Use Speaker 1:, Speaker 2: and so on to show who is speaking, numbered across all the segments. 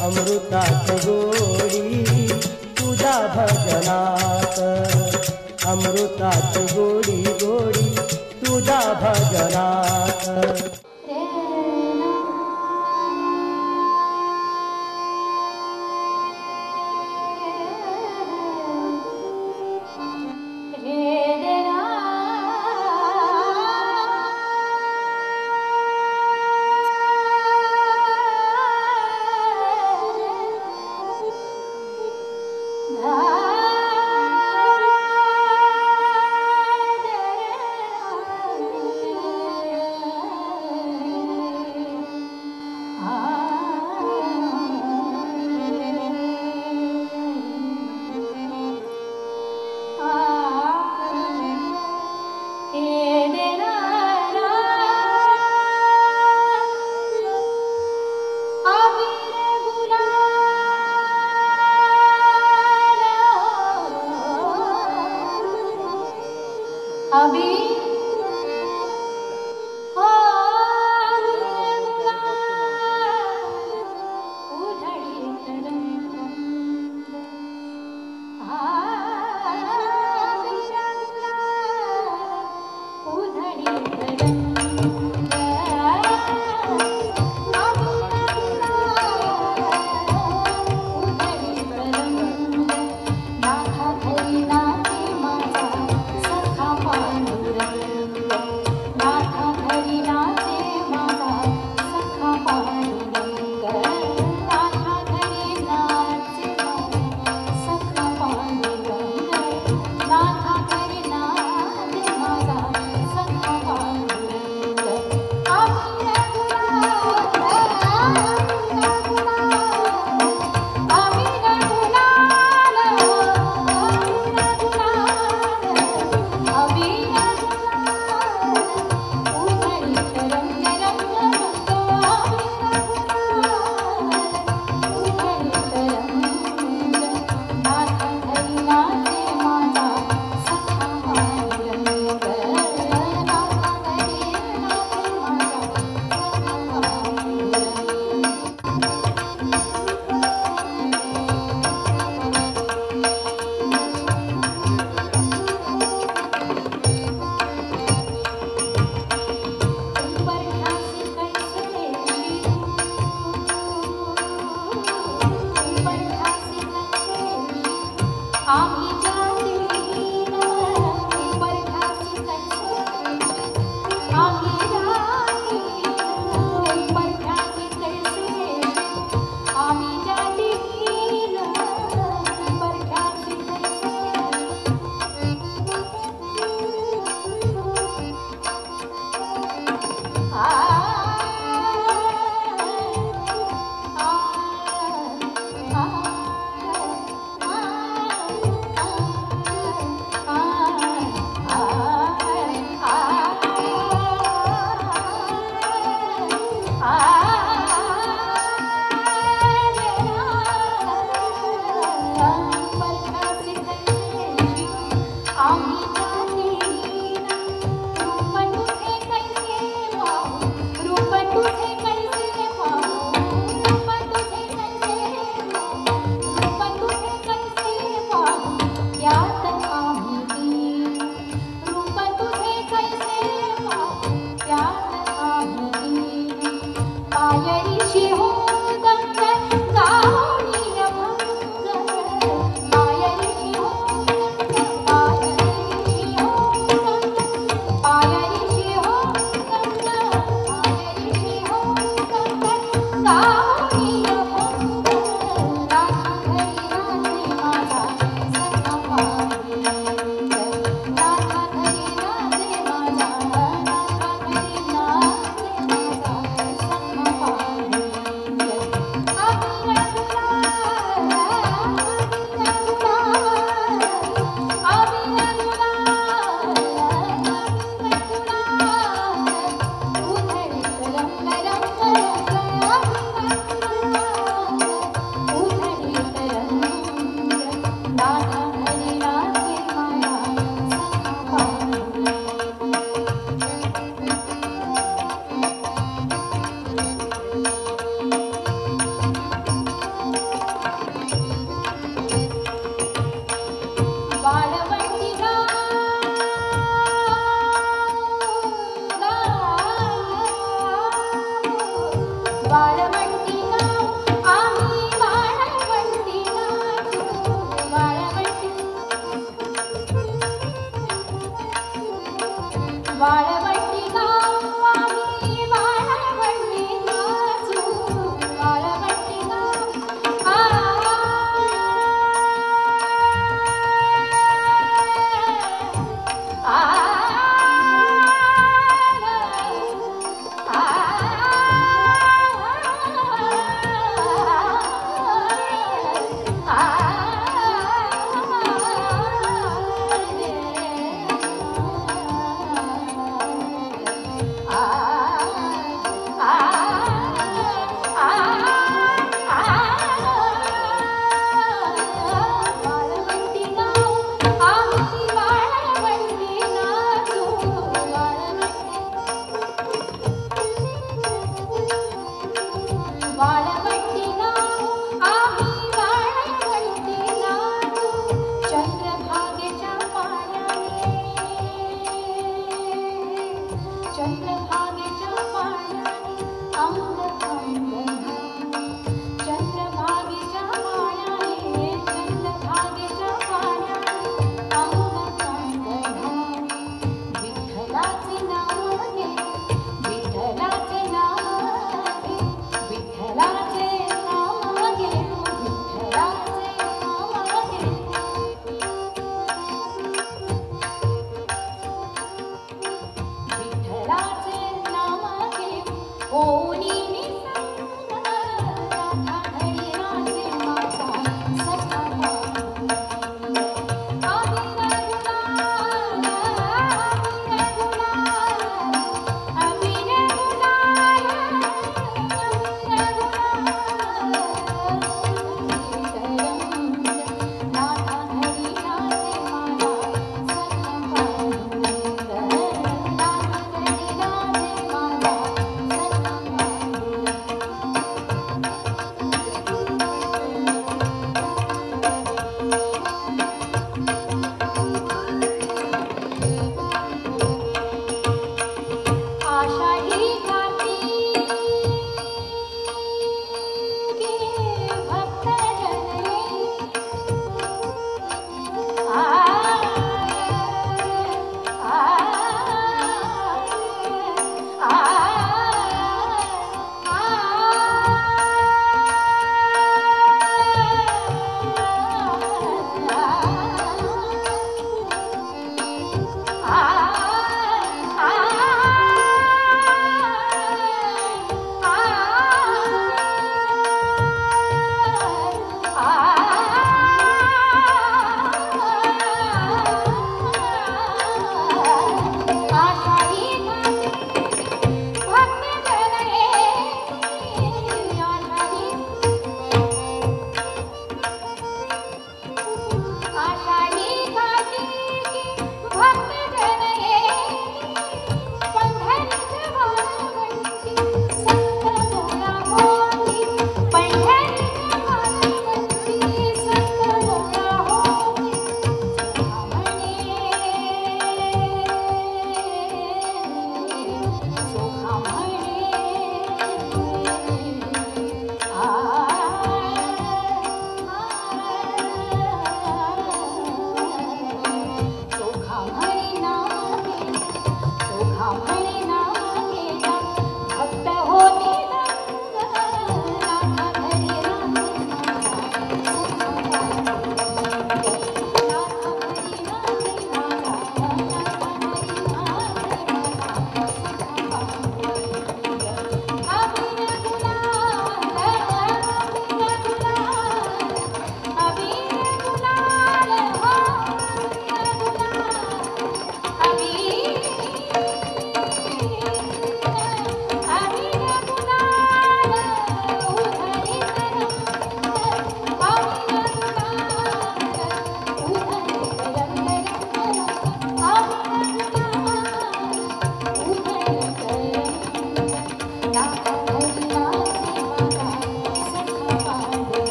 Speaker 1: अमृतात गोडी तुझ्या भजनात, अमृतात गोडी गोडी तुझ्या भजनात.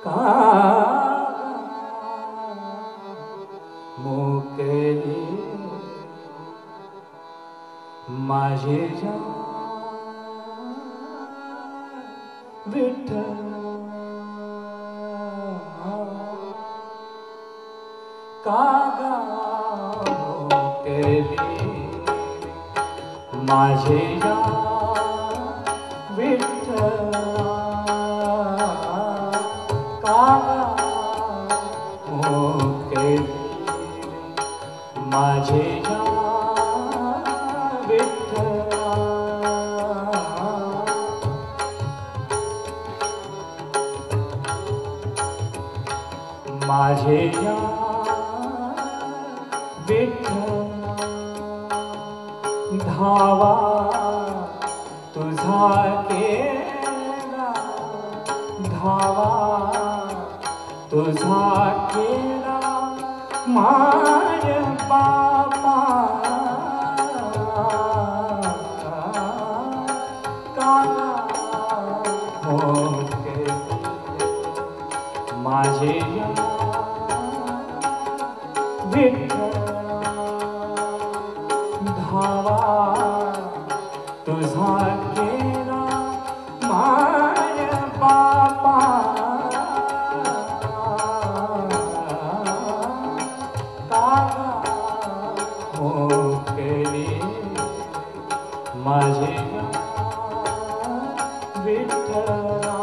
Speaker 2: का मोकली माझी जान विठ्ठल का मोकली माझी जान विठ्ठल का मोकली माझी जान विठ्ठल माझे विठ्ठल धावा तुझा केला धावा तुझा केला माय बापा काला मोके माझे विठ्ठल धावा तुझा केला माय बापा काला मोकली माझे विठ्ठला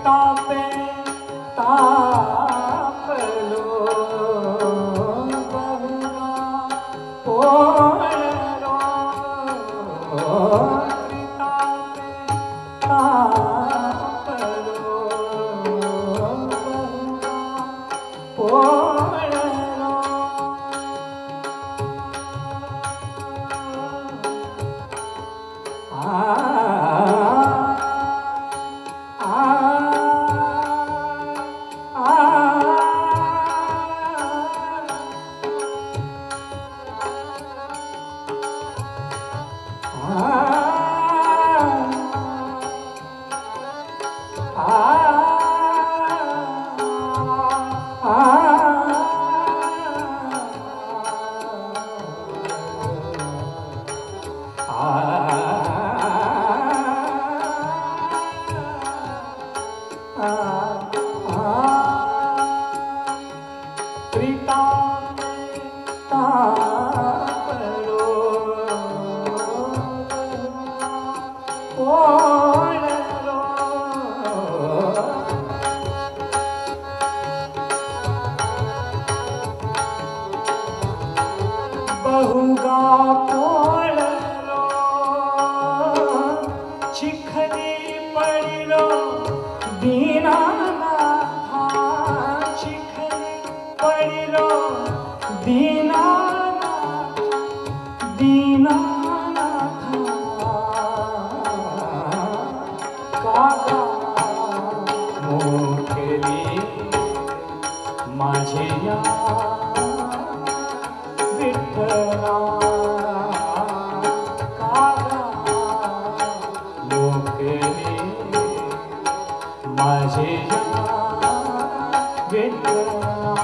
Speaker 2: तापे तापलो बहुना पोळलो तापे तापलो बहुना पोळलो बहुगा पोळलो चिखली पडिलो दीनानाथा चिखली पडिलो दीनानाथ दीनानाथा काका मोकली माझे विठ्ठला काला मोकली माझे विठ्ठला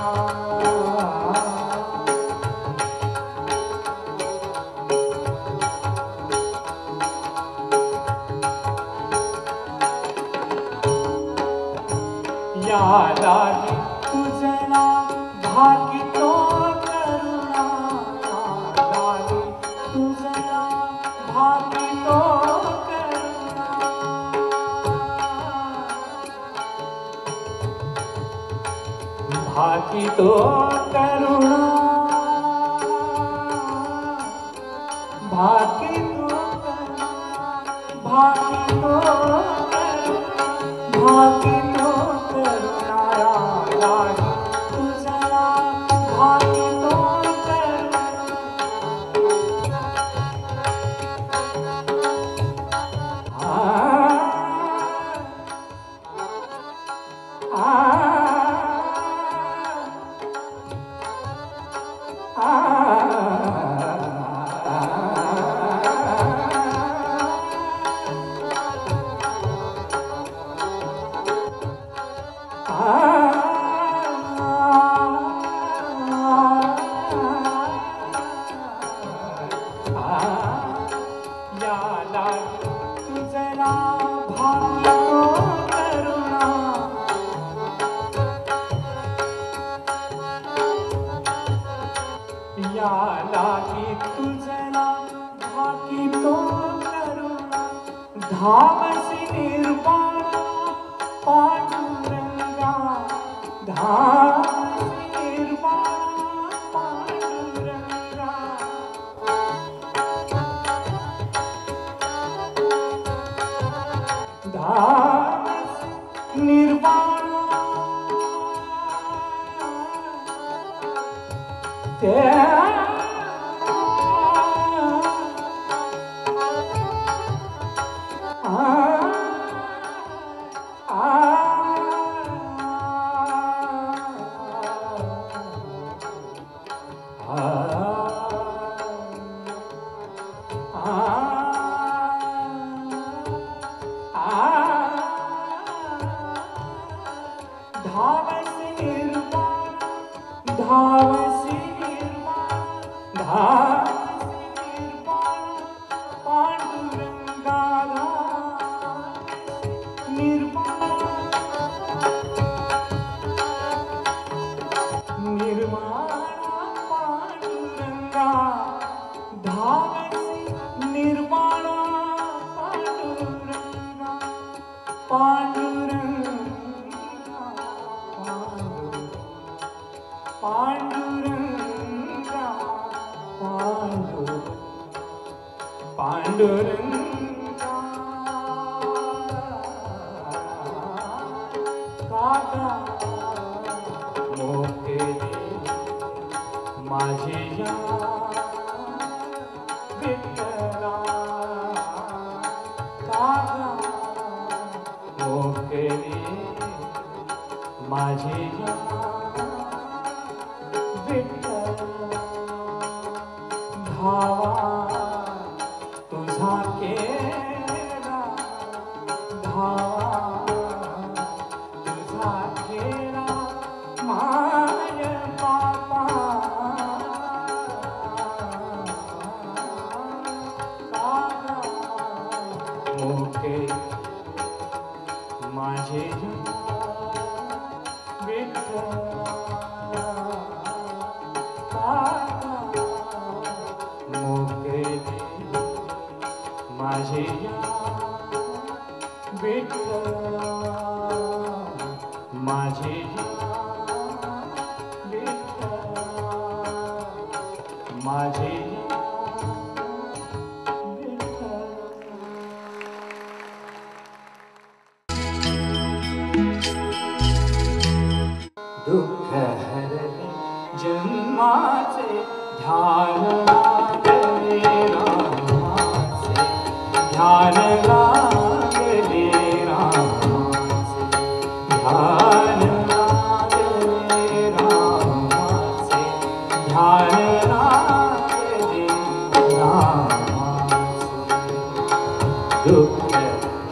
Speaker 2: यादाली तुझला भाकितो करुणा यादाली तुझला भाकितो करुणा भाकितो करुणा भाकितो करुणा भाकितो भाकितो करुणा यादाली तुझला भाकितो करुणा धावसी निर्वाण पांडुरंगा धावसी निर्वाण पांडुरंगा धावसी निर्वाण धावसी निर्वाण धावसी निर्वाण धावसी निर्वाण पांडुरंगा निर्वाण निर्वाण पांडुरंगा धावसी निर्वाण पांडुरंगा पांडुरंगा पांडुरंगा पांडुरंगा काका मोकेली माझी या विठ्ठला काका मोकेली माझी या धावा तुझा केला धावा तुझा केला माय बापा काका मोके माझे विठ्ठला माझे विठ्ठला माझे विठ्ठला माझे दुःख हरले जन्माचे ध्यान लागले रामाचे ध्यान लागले रामाचे ध्यान लागले रामाचे ध्यान लागले रामाचे दुःख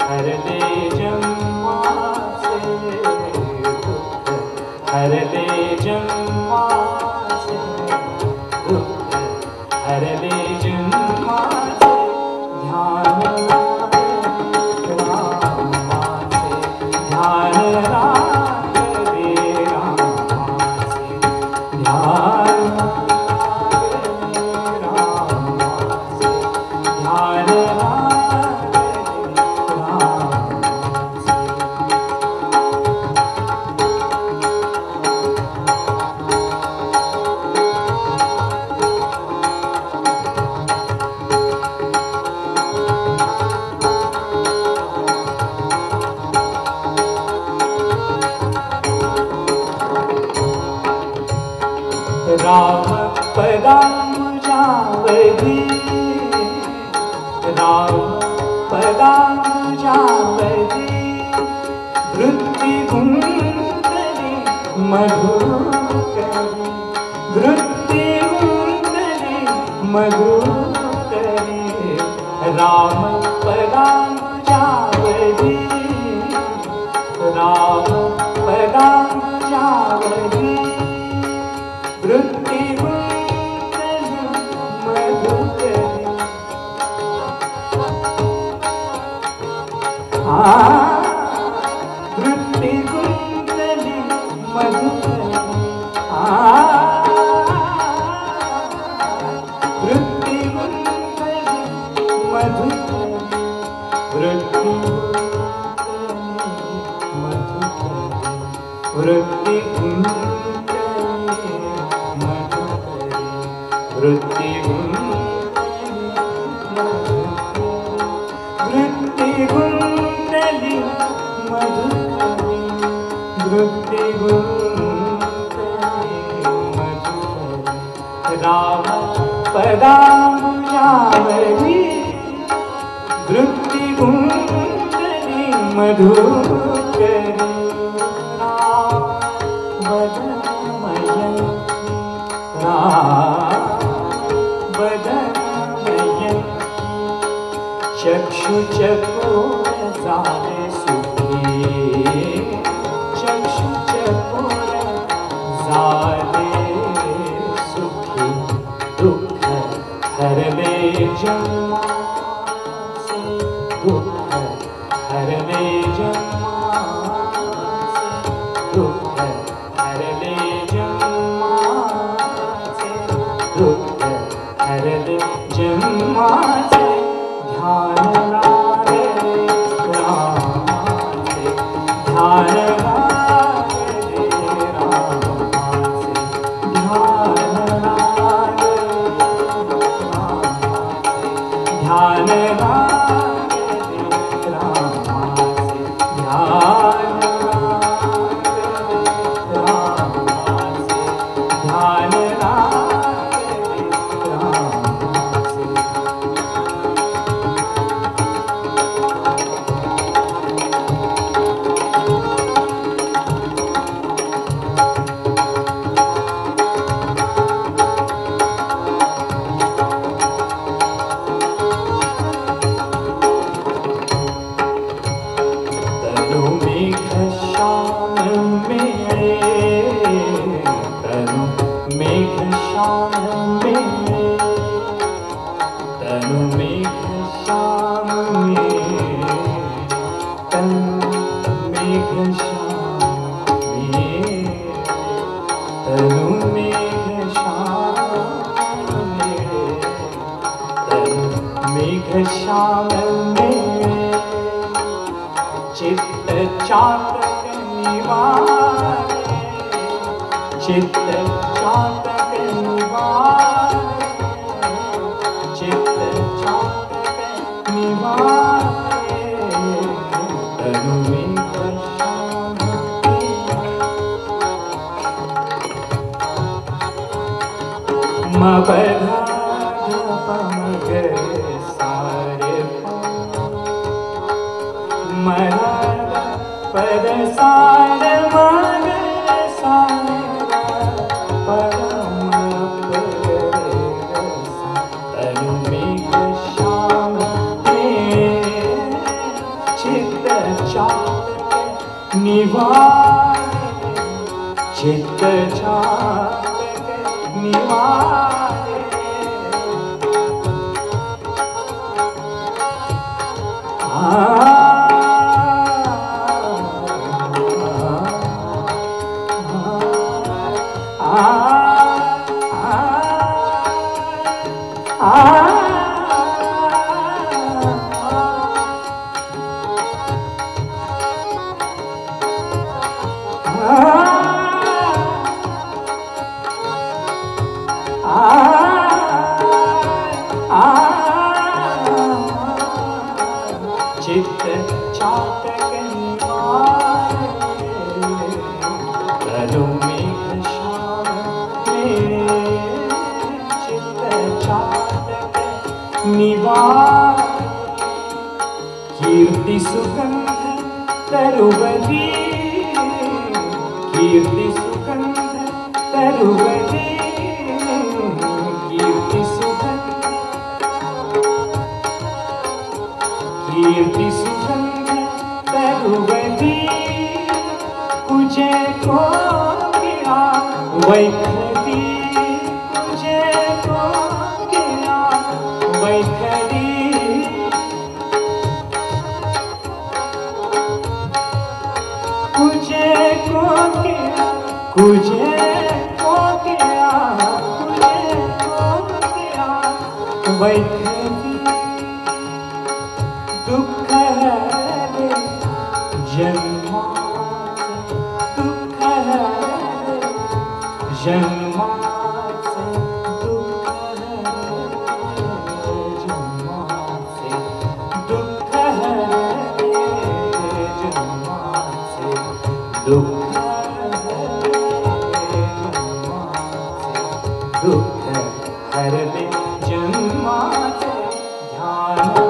Speaker 2: हरले जन्माचे दुःख हरले जन्माचे दुःख हरले जन्माचे ध्यान लागले रामाचे ध्यान लागले रामाचे ध्यान लागले रामाचे ध्यान लागले राम पदांबुजावधी राम पदांबुजावधी वृत्ती गुंतली मधुकरी वृत्ती मधुकरी राम पदांबुजावली राम पदांबुजावली वृत्तिगुंतली मधुकरी वृत्तिगुंतली मधुकरी वृत्तिगुंतली मधुकरी वृत्तिगुंतली मधुकरी वृत्तिगुंतली मधुकरी वृत्तिगुंतली मधुकरी राम पदांबुजावली वृत्तिगुंतली मधुकरी चक्षुचकोर जाले सुखी चक्षुचकोर जाले सुखी दुःख हरले जन्माचे दुःख हरले जन्माचे दुःख हरले जन्माचे दुःख हरले जन्माचे ध्यान लागे रामाचे ध्यान लागे रामाचे ध्यान लागे रामाचे ध्यान लागे रामाचे ध्यान लागे रामाचे ध्यान लागे रामाचे श्याम चित्त चातक निवारे चित्त चातक निवारे चित्त चातक निवारे तनु में श्याम मबधा पमग सारे मरद पद सार मग सारे परम तनु में श्याम चित्त चातक निवारे चित्त चातक निवारे चित्त चातक निवारे तनु में श्याम चित्त चातक निवारे कीर्ति सुगंध तरुवदी कीर्ति सुगंध तरुवदी कीर्ति सुगंध वैखरी तुझे को किया वैखरी तुझे को किया तुझे को किया तुझे को किया वैखरी दुख है जन्मासे दुख है जन्मासे दुख है जन्मासे दुख है जन्मासे दुख है जन्मासे दुख हर ले जन्मासे ध्यान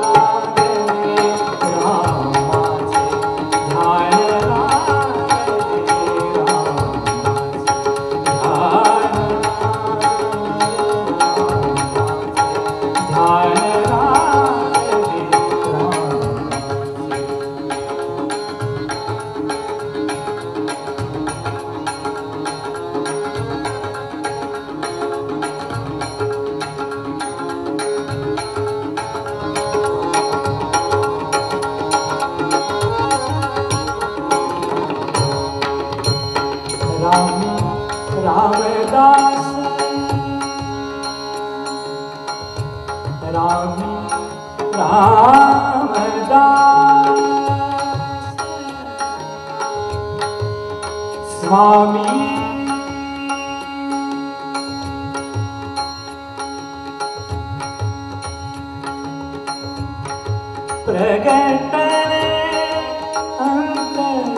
Speaker 2: रामदास रामदास स्वामी प्रगटने अंतर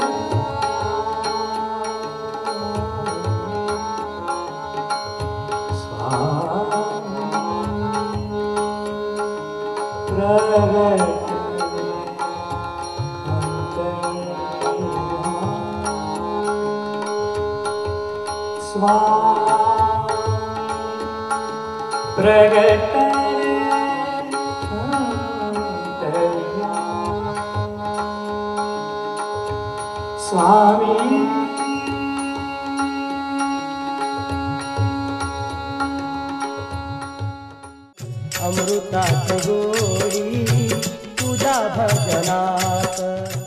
Speaker 2: स्वामी
Speaker 1: अमृताची गोडी तुझ्या भजनात